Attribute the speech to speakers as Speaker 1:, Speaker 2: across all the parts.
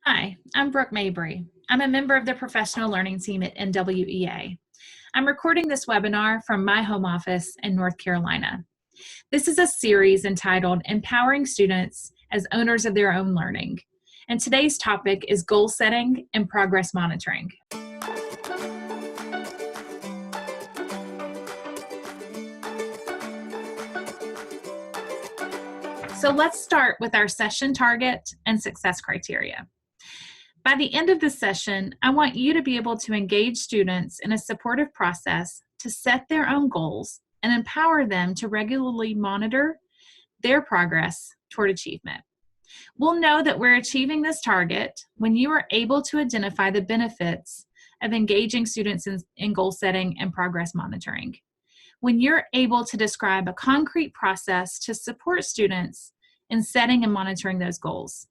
Speaker 1: Hi, I'm Brooke Mabry. I'm a member of the professional learning team at NWEA. I'm recording this webinar from my home office in North Carolina. This is a series entitled Empowering Students as Owners of Their Own Learning. And today's topic is goal setting and progress monitoring. So let's start with our session target and success criteria. By the end of the session, I want you to be able to engage students in a supportive process to set their own goals and empower them to regularly monitor their progress toward achievement. We'll know that we're achieving this target when you are able to identify the benefits of engaging students in goal setting and progress monitoring. When you're able to describe a concrete process to support students in setting and monitoring those goals.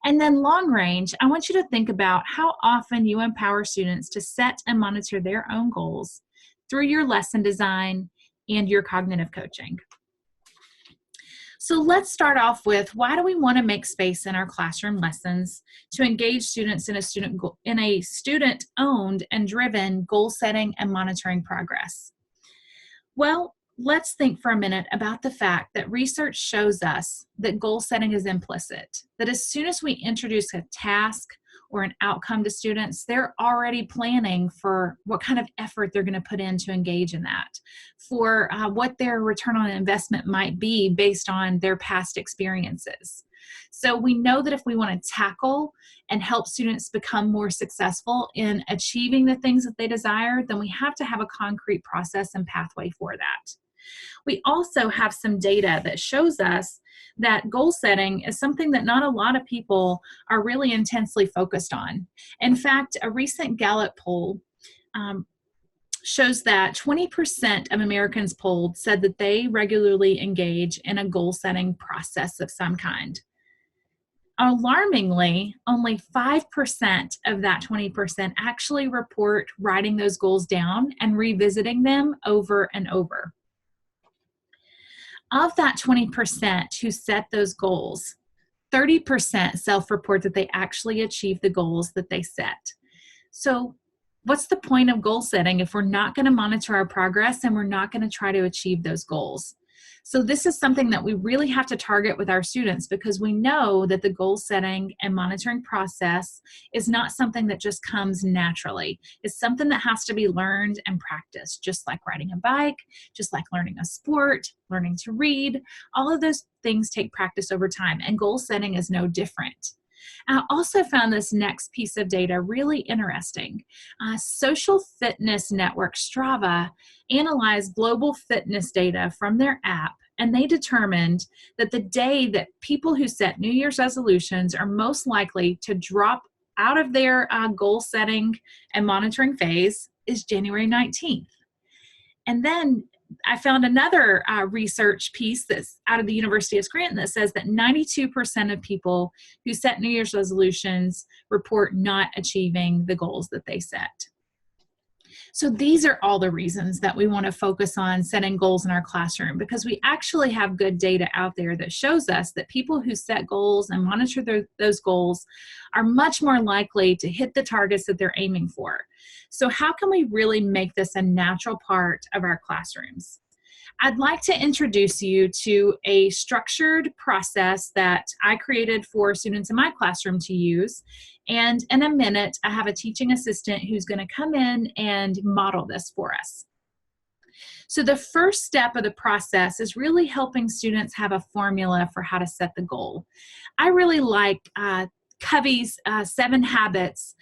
Speaker 1: And then long range, I want you to think about how often you empower students to set and monitor their own goals through your lesson design and your cognitive coaching. So let's start off with, why do we want to make space in our classroom lessons to engage students in a student-owned and driven goal setting and monitoring progress? Well, let's think for a minute about the fact that research shows us that goal setting is implicit, that as soon as we introduce a task or an outcome to students, they're already planning for what kind of effort they're going to put in to engage in that, for what their return on investment might be based on their past experiences. So we know that if we want to tackle and help students become more successful in achieving the things that they desire, then we have to have a concrete process and pathway for that. We also have some data that shows us that goal setting is something that not a lot of people are really intensely focused on. In fact, a recent Gallup poll shows that 20% of Americans polled said that they regularly engage in a goal setting process of some kind. Alarmingly, only 5% of that 20% actually report writing those goals down and revisiting them over and over. Of that 20% who set those goals, 30% self-report that they actually achieve the goals that they set. So what's the point of goal setting if we're not going to monitor our progress and we're not going to try to achieve those goals? So this is something that we really have to target with our students, because we know that the goal setting and monitoring process is not something that just comes naturally. It's something that has to be learned and practiced, just like riding a bike, just like learning a sport, learning to read. All of those things take practice over time, and goal setting is no different. I also found this next piece of data really interesting. Social fitness network Strava analyzed global fitness data from their app, and they determined that the day that people who set New Year's resolutions are most likely to drop out of their goal setting and monitoring phase is January 19th. And then I found another research piece that's out of the University of Scranton that says that 92% of people who set New Year's resolutions report not achieving the goals that they set. So these are all the reasons that we want to focus on setting goals in our classroom, because we actually have good data out there that shows us that people who set goals and monitor those goals are much more likely to hit the targets that they're aiming for. So how can we really make this a natural part of our classrooms? I'd like to introduce you to a structured process that I created for students in my classroom to use. And in a minute, I have a teaching assistant who's going to come in and model this for us. So the first step of the process is really helping students have a formula for how to set the goal. I really like Covey's 7 Habits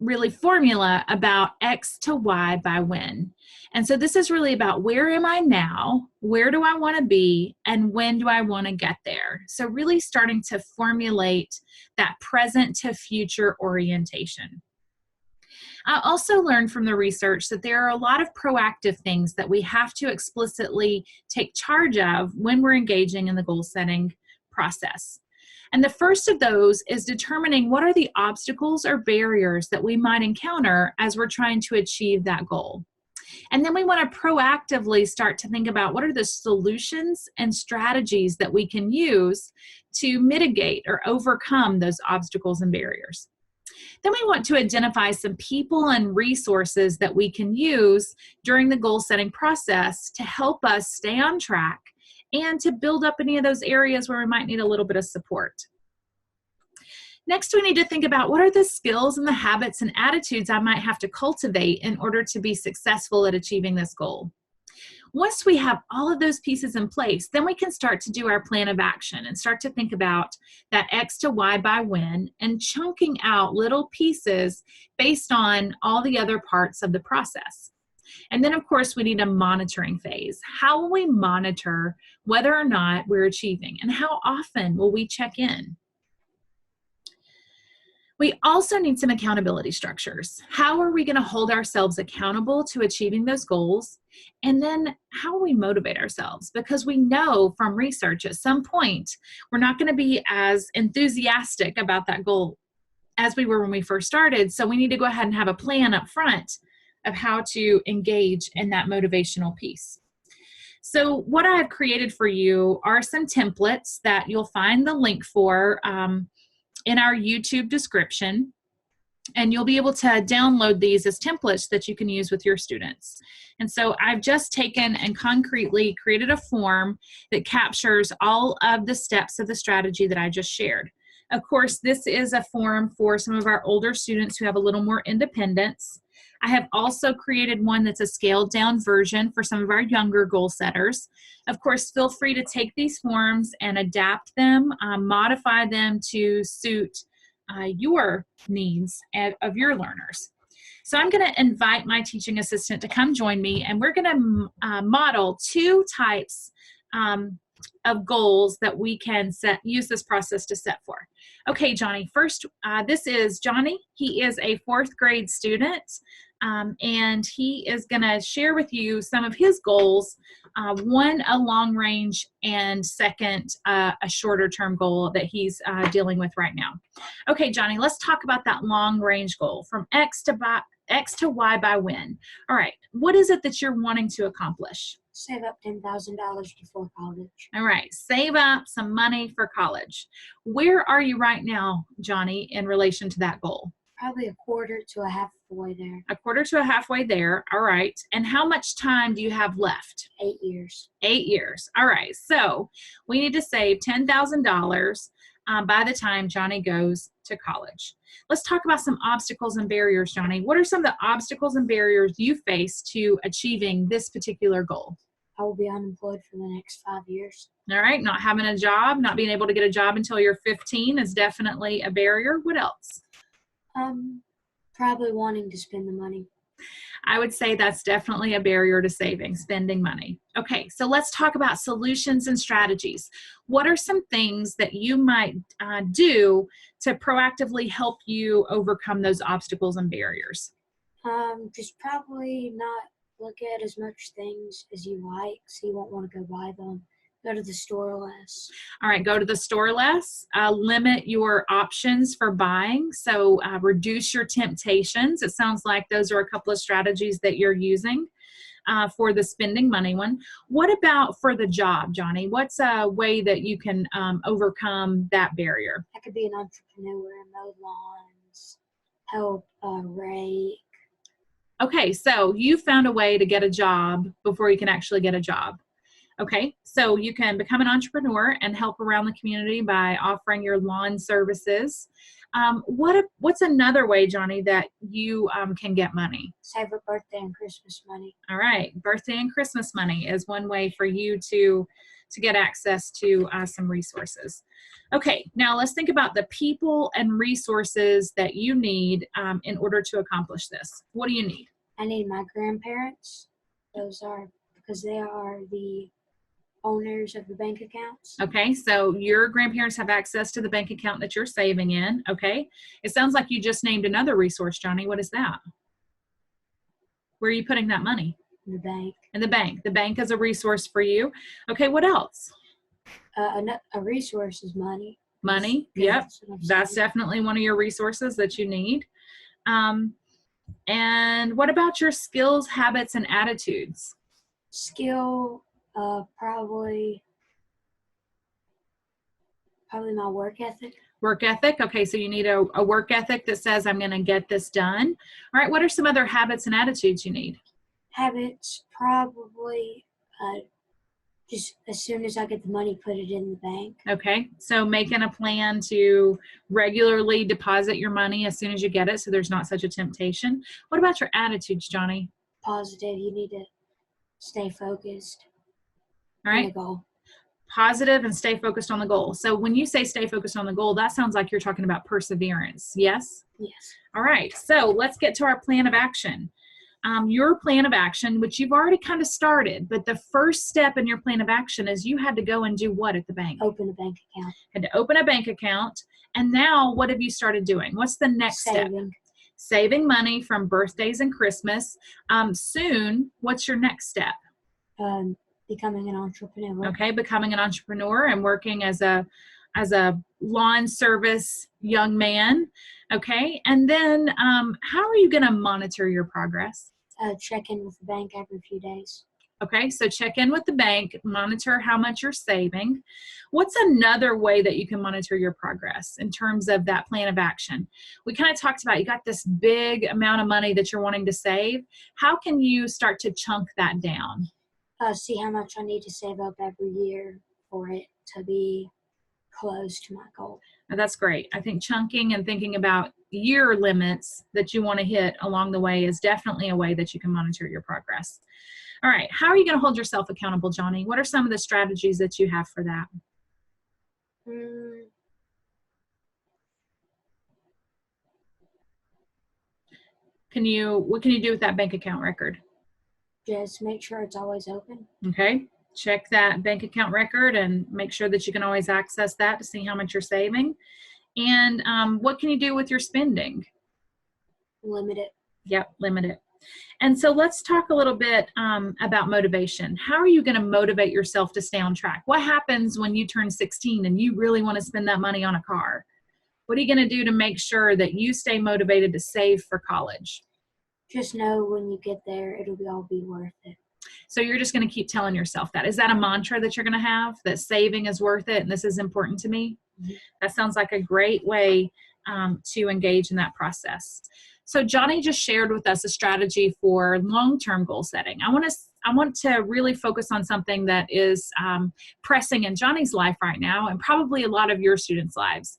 Speaker 1: really formula about X to Y by when. And so this is really about, where am I now, where do I want to be, and when do I want to get there? So really starting to formulate that present to future orientation. I also learned from the research that there are a lot of proactive things that we have to explicitly take charge of when we're engaging in the goal setting process. And the first of those is determining what are the obstacles or barriers that we might encounter as we're trying to achieve that goal. And then we want to proactively start to think about what are the solutions and strategies that we can use to mitigate or overcome those obstacles and barriers. Then we want to identify some people and resources that we can use during the goal setting process to help us stay on track and to build up any of those areas where we might need a little bit of support. Next, we need to think about what are the skills and the habits and attitudes I might have to cultivate in order to be successful at achieving this goal. Once we have all of those pieces in place, then we can start to do our plan of action and start to think about that X to Y by when and chunking out little pieces based on all the other parts of the process. And then, of course, we need a monitoring phase. How will we monitor whether or not we're achieving, and how often will we check in? We also need some accountability structures. How are we going to hold ourselves accountable to achieving those goals? And then how will we motivate ourselves? Because we know from research at some point, we're not going to be as enthusiastic about that goal as we were when we first started. So we need to go ahead and have a plan up front of how to engage in that motivational piece. So what I have created for you are some templates that you'll find the link for in our YouTube description, and you'll be able to download these as templates that you can use with your students. And so I've just taken and concretely created a form that captures all of the steps of the strategy that I just shared. Of course, this is a form for some of our older students who have a little more independence. I have also created one that's a scaled down version for some of our younger goal setters. Of course, feel free to take these forms and adapt them, modify them to suit your needs of your learners. So I'm going to invite my teaching assistant to come join me, and we're going to model two types of goals that we can use this process to set for. Okay, Johnny, first, this is Johnny. He is a 4th grade student, and he is going to share with you some of his goals, one a long range, and second a shorter term goal that he's dealing with right now. Okay, Johnny, let's talk about that long range goal from X to Y by when. All right, what is it that you're wanting to accomplish?
Speaker 2: Save up $10,000 before college.
Speaker 1: All right, save up some money for college. Where are you right now, Johnny, in relation to that goal?
Speaker 2: Probably a quarter to a halfway there.
Speaker 1: A quarter to a halfway there. All right. And how much time do you have left?
Speaker 2: 8 years.
Speaker 1: 8 years. All right. So we need to save $10,000 by the time Johnny goes to college. Let's talk about some obstacles and barriers, Johnny. What are some of the obstacles and barriers you face to achieving this particular goal?
Speaker 2: I will be unemployed for the next 5 years.
Speaker 1: All right. Not having a job, not being able to get a job until you're 15 is definitely a barrier. What else?
Speaker 2: Probably wanting to spend the money.
Speaker 1: I would say that's definitely a barrier to saving, spending money. Okay, so let's talk about solutions and strategies. What are some things that you might do to proactively help you overcome those obstacles and barriers?
Speaker 2: Just probably not look at as much things as you like, so you won't want to go buy them. Go to the store less.
Speaker 1: All right, go to the store less. Limit your options for buying. So reduce your temptations. It sounds like those are a couple of strategies that you're using for the spending money one. What about for the job, Johnny? What's a way that you can overcome that barrier?
Speaker 2: I could be an entrepreneur, mow lawns, help rake.
Speaker 1: Okay, so you found a way to get a job before you can actually get a job. Okay, so you can become an entrepreneur and help around the community by offering your lawn services. What's another way, Johnny, that you can get money?
Speaker 2: Save up birthday and Christmas money.
Speaker 1: All right, birthday and Christmas money is one way for you to get access to some resources. Okay, now let's think about the people and resources that you need in order to accomplish this. What do you need?
Speaker 2: I need my grandparents. Those are because they are the owners of the bank accounts.
Speaker 1: Okay, so your grandparents have access to the bank account that you're saving in. Okay, it sounds like you just named another resource, Johnny. What is that? Where are you putting that money?
Speaker 2: In the bank.
Speaker 1: In the bank. The bank is a resource for you. Okay, what else?
Speaker 2: A resource is money.
Speaker 1: Money, yep. That's definitely one of your resources that you need. And what about your skills, habits, and attitudes?
Speaker 2: Skill, probably my work ethic.
Speaker 1: Work ethic. Okay, so you need a work ethic that says, I'm going to get this done. All right, what are some other habits and attitudes you need?
Speaker 2: Habits, probably just as soon as I get the money, put it in the bank.
Speaker 1: Okay, so making a plan to regularly deposit your money as soon as you get it so there's not such a temptation. What about your attitudes, Johnny?
Speaker 2: Positive, you need to stay focused
Speaker 1: All
Speaker 2: on the
Speaker 1: right,
Speaker 2: goal.
Speaker 1: positive and stay focused on the goal. So when you say stay focused on the goal, that sounds like you're talking about perseverance. Yes?
Speaker 2: Yes.
Speaker 1: All right, so let's get to our plan of action. Your plan of action, which you've already kind of started, but the first step in your plan of action is you had to go and do what at the bank?
Speaker 2: Open a bank account.
Speaker 1: Had to open a bank account. And now what have you started doing? What's the next step? Saving money from birthdays and Christmas. Soon, what's your next step?
Speaker 2: Becoming an entrepreneur.
Speaker 1: Okay, becoming an entrepreneur and working as a lawn service young man. Okay, and then how are you going to monitor your progress?
Speaker 2: Check in with the bank every few days.
Speaker 1: Okay, so check in with the bank, monitor how much you're saving. What's another way that you can monitor your progress in terms of that plan of action? We kind of talked about you got this big amount of money that you're wanting to save. How can you start to chunk that down?
Speaker 2: See how much I need to save up every year for it to be close to my goal.
Speaker 1: Now, that's great. I think chunking and thinking about year limits that you want to hit along the way is definitely a way that you can monitor your progress. All right, how are you going to hold yourself accountable, Johnny? What are some of the strategies that you have for that? What can you do with that bank account record?
Speaker 2: Just make sure it's always open.
Speaker 1: Okay, check that bank account record and make sure that you can always access that to see how much you're saving. And what can you do with your spending?
Speaker 2: Limit it.
Speaker 1: Yep, limit it. And so let's talk a little bit about motivation. How are you going to motivate yourself to stay on track? What happens when you turn 16 and you really want to spend that money on a car? What are you going to do to make sure that you stay motivated to save for college?
Speaker 2: Just know when you get there, it'll all be worth it.
Speaker 1: So you're just going to keep telling yourself that. Is that a mantra that you're going to have, that saving is worth it and this is important to me? Mm-hmm. That sounds like a great way to engage in that process. So Johnny just shared with us a strategy for long-term goal setting. I want to really focus on something that is pressing in Johnny's life right now and probably a lot of your students' lives.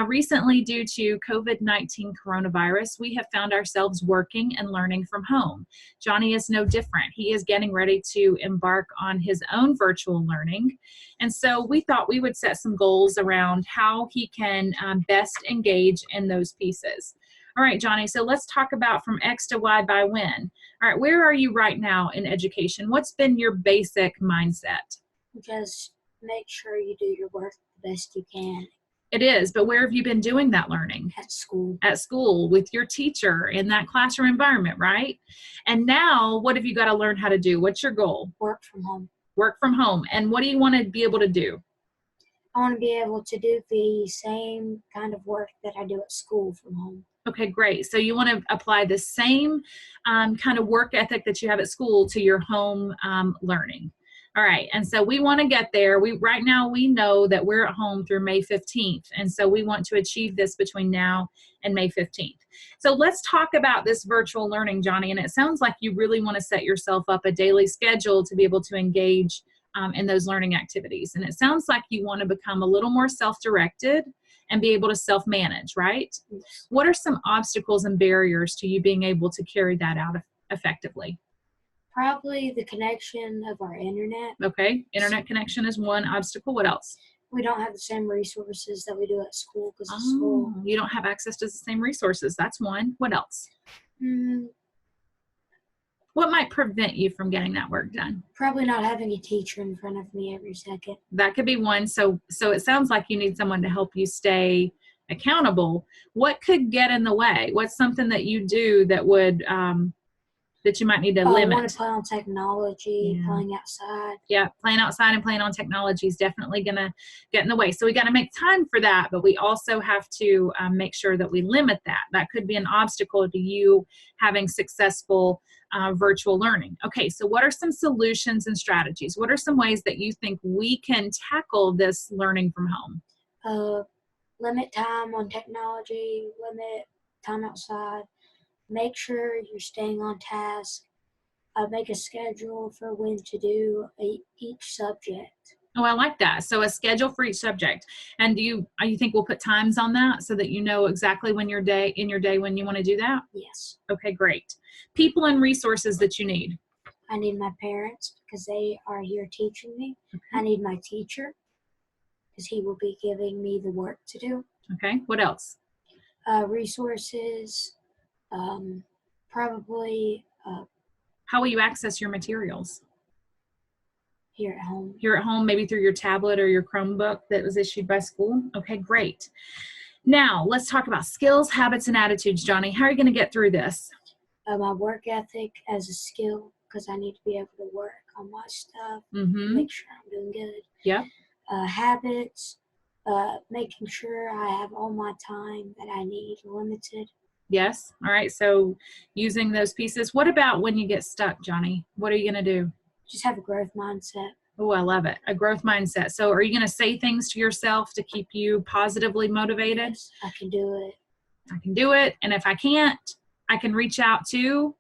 Speaker 1: Recently, due to COVID-19 coronavirus, we have found ourselves working and learning from home. Johnny is no different. He is getting ready to embark on his own virtual learning. And so we thought we would set some goals around how he can best engage in those pieces. All right, Johnny, so let's talk about from X to Y by when. All right, where are you right now in education? What's been your basic mindset?
Speaker 2: Just make sure you do your work the best you can.
Speaker 1: It is, but where have you been doing that learning?
Speaker 2: At school.
Speaker 1: At school, with your teacher in that classroom environment, right? And now, what have you got to learn how to do? What's your goal?
Speaker 2: Work from home.
Speaker 1: Work from home. And what do you want to be able to do?
Speaker 2: I want to be able to do the same kind of work that I do at school from home.
Speaker 1: Okay, great. So you want to apply the same kind of work ethic that you have at school to your home learning. All right, and so we want to get there. Right now we know that we're at home through May 15th, and so we want to achieve this between now and May 15th. So let's talk about this virtual learning, Johnny, and it sounds like you really want to set yourself up a daily schedule to be able to engage in those learning activities. And it sounds like you want to become a little more self-directed and be able to self-manage, right? Yes. What are some obstacles and barriers to you being able to carry that out effectively?
Speaker 2: Probably the connection of our internet.
Speaker 1: Okay, internet connection is one obstacle. What else?
Speaker 2: We don't have the same resources that we do at school because school.
Speaker 1: You don't have access to the same resources. That's one. What else? What might prevent you from getting that work done?
Speaker 2: Probably not having a teacher in front of me every second.
Speaker 1: That could be one. So it sounds like you need someone to help you stay accountable. What could get in the way? What's something that you do that would that you might need to
Speaker 2: I want
Speaker 1: limit?
Speaker 2: to play on technology,
Speaker 1: Yeah.
Speaker 2: playing outside.
Speaker 1: Yeah, playing outside and playing on technology is definitely going to get in the way. So we got to make time for that, but we also have to make sure that we limit that. That could be an obstacle to you having successful virtual learning. Okay, so what are some solutions and strategies? What are some ways that you think we can tackle this learning from home?
Speaker 2: Limit time on technology, limit time outside, make sure you're staying on task, make a schedule for when to do each subject.
Speaker 1: Oh, I like that. So a schedule for each subject. And do you think we'll put times on that so that you know exactly when your day when you want to do that?
Speaker 2: Yes.
Speaker 1: Okay, great. People and resources that you need.
Speaker 2: I need my parents because they are here teaching me.
Speaker 1: Okay.
Speaker 2: I need my teacher because he will be giving me the work to do.
Speaker 1: Okay, what else?
Speaker 2: Resources, probably
Speaker 1: How will you access your materials?
Speaker 2: here at home.
Speaker 1: Here at home, maybe through your tablet or your Chromebook that was issued by school? Okay, great. Now, let's talk about skills, habits, and attitudes, Johnny. How are you going to get through this?
Speaker 2: My work ethic as a skill because I need to be able to work on my stuff,
Speaker 1: Mm-hmm.
Speaker 2: make sure I'm doing good.
Speaker 1: Yep.
Speaker 2: Habits, making sure I have all my time that I need limited.
Speaker 1: Yes. All right. So using those pieces. What about when you get stuck, Johnny? What are you going to do?
Speaker 2: Just have a growth mindset.
Speaker 1: Oh, I love it. A growth mindset. So are you going to say things to yourself to keep you positively motivated?
Speaker 2: Yes, I can do it.
Speaker 1: I can do it. And if I can't, I can reach out to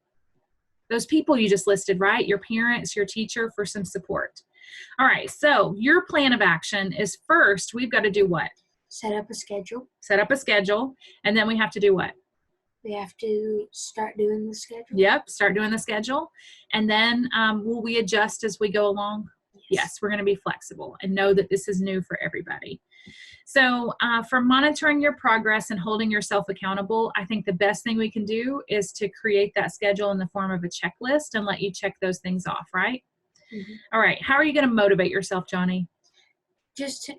Speaker 1: those people you just listed, right? Your parents, your teacher, for some support. All right. So your plan of action is, first, we've got to do what?
Speaker 2: Set up a schedule.
Speaker 1: Set up a schedule. And then we have to do what?
Speaker 2: We have to start doing the schedule.
Speaker 1: Yep. Start doing the schedule. And then will we adjust as we go along? Yes, we're going to be flexible and know that this is new for everybody. So for monitoring your progress and holding yourself accountable, I think the best thing we can do is to create that schedule in the form of a checklist and let you check those things off, right?
Speaker 2: Mm-hmm.
Speaker 1: All right. How are you going to motivate yourself, Johnny?
Speaker 2: Just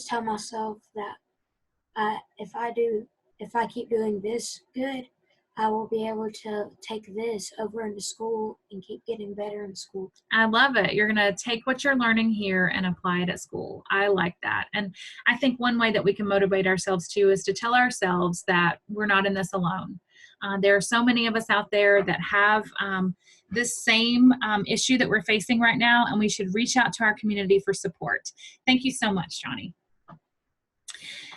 Speaker 2: tell myself that if I keep doing this good, I will be able to take this over into school and keep getting better in school.
Speaker 1: I love it. You're going to take what you're learning here and apply it at school. I like that. And I think one way that we can motivate ourselves too is to tell ourselves that we're not in this alone. There are so many of us out there that have this same issue that we're facing right now, and we should reach out to our community for support. Thank you so much, Johnny.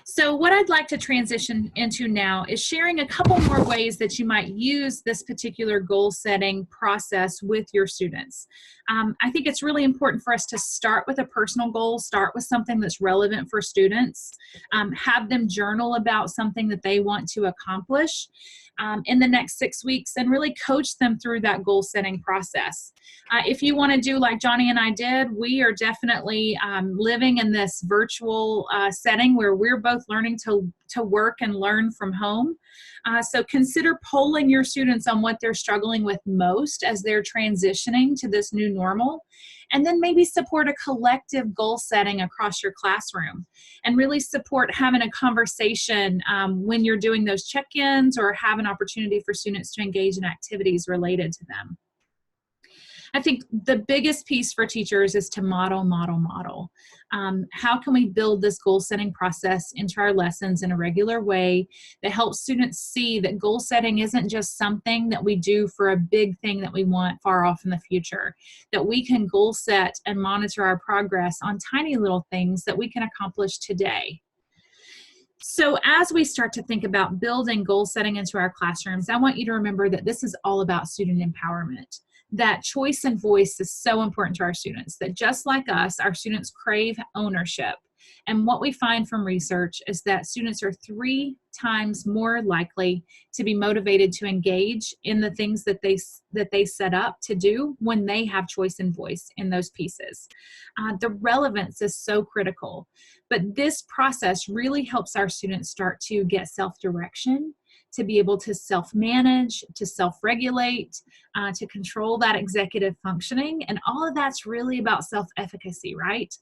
Speaker 1: So what I'd like to transition into now is sharing a couple more ways that you might use this particular goal setting process with your students. I think it's really important for us to start with a personal goal, start with something that's relevant for students, have them journal about something that they want to accomplish in the next 6 weeks, and really coach them through that goal setting process. If you want to do like Johnny and I did, we are definitely living in this virtual setting where we're both learning to work and learn from home. So consider polling your students on what they're struggling with most as they're transitioning to this new normal. And then maybe support a collective goal setting across your classroom, and really support having a conversation when you're doing those check-ins, or have an opportunity for students to engage in activities related to them. I think the biggest piece for teachers is to model. How can we build this goal setting process into our lessons in a regular way that helps students see that goal setting isn't just something that we do for a big thing that we want far off in the future, that we can goal set and monitor our progress on tiny little things that we can accomplish today. So as we start to think about building goal setting into our classrooms, I want you to remember that this is all about student empowerment. That choice and voice is so important to our students, that just like us, our students crave ownership. And what we find from research is that students are 3 times more likely to be motivated to engage in the things that they set up to do when they have choice and voice in those pieces. The relevance is so critical, but this process really helps our students start to get self-direction, to be able to self-manage, to self-regulate, to control that executive functioning. And all of that's really about self-efficacy, right?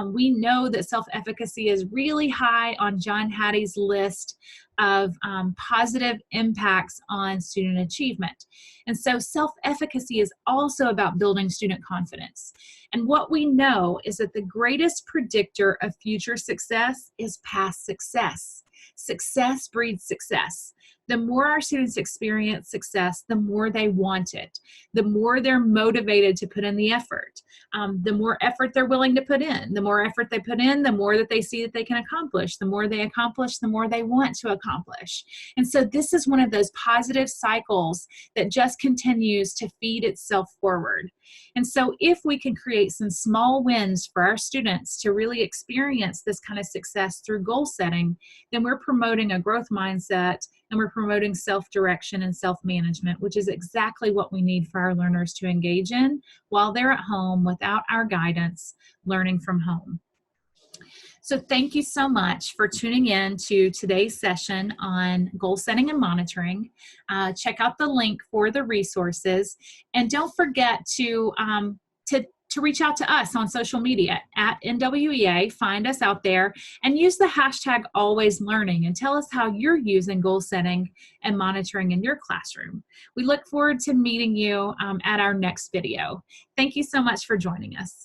Speaker 1: We know that self-efficacy is really high on John Hattie's list of positive impacts on student achievement. And so self-efficacy is also about building student confidence. And what we know is that the greatest predictor of future success is past success. Success breeds success. The more our students experience success, the more they want it. The more they're motivated to put in the effort. The more effort they're willing to put in. The more effort they put in, the more that they see that they can accomplish. The more they accomplish, the more they want to accomplish. And so this is one of those positive cycles that just continues to feed itself forward. And so if we can create some small wins for our students to really experience this kind of success through goal setting, then we're promoting a growth mindset and we're promoting self-direction and self-management, which is exactly what we need for our learners to engage in while they're at home without our guidance, learning from home. So thank you so much for tuning in to today's session on goal setting and monitoring. Check out the link for the resources, and don't forget to reach out to us on social media at NWEA. Find us out there and use the hashtag #AlwaysLearning and tell us how you're using goal setting and monitoring in your classroom. We look forward to meeting you at our next video. Thank you so much for joining us.